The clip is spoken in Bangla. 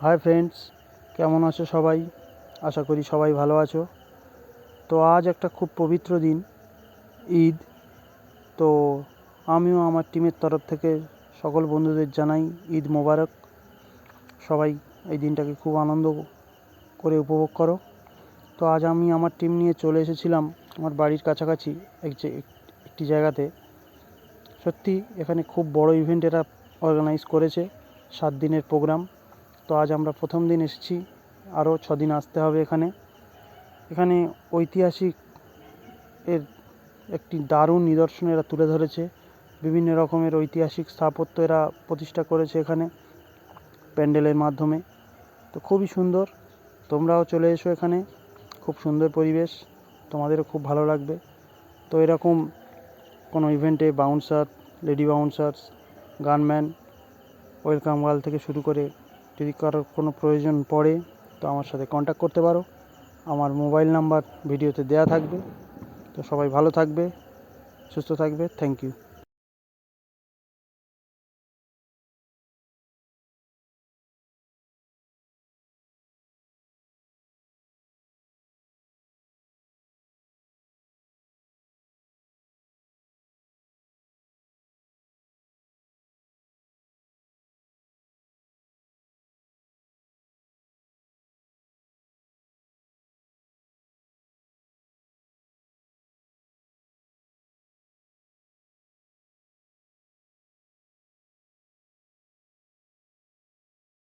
হাই ফ্রেন্ডস, কেমন আছো সবাই? আশা করি সবাই ভালো আছো। তো আজ একটা খুব পবিত্র দিন, ঈদ। তো আমিও আমার টিমের তরফ থেকে সকল বন্ধুদের জানাই ঈদ মোবারক। সবাই এই দিনটাকে খুব আনন্দ করে উপভোগ করো। তো আজ আমি আমার টিম নিয়ে চলে এসেছিলাম আমার বাড়ির কাছাকাছি একটি জায়গাতে। সত্যি এখানে খুব বড় ইভেন্ট এরা অর্গানাইজ করেছে, 7 দিনের প্রোগ্রাম। তো আজ আমরা প্রথম দিন এসেছি, আরও 6 দিন আসতে হবে। এখানে ঐতিহাসিক এর একটি দারুণ নিদর্শন এরা তুলে ধরেছে। বিভিন্ন রকমের ঐতিহাসিক স্থাপত্য এরা প্রতিষ্ঠা করেছে এখানে প্যান্ডেলের মাধ্যমে। তো খুবই সুন্দর, তোমরাও চলে এসো এখানে। খুব সুন্দর পরিবেশ, তোমাদেরও খুব ভালো লাগবে। তো এরকম কোনো ইভেন্টে বাউন্সার, লেডি বাউন্সার্স, গানম্যান, ওয়েলকাম ওয়াল থেকে শুরু করে যদি কারোর কোনো প্রয়োজন পড়ে তো আমার সাথে কন্ট্যাক্ট করতে পারো। আমার মোবাইল নাম্বার ভিডিওতে দেওয়া থাকবে। তো সবাই ভালো থাকবে, সুস্থ থাকবে। Thank you.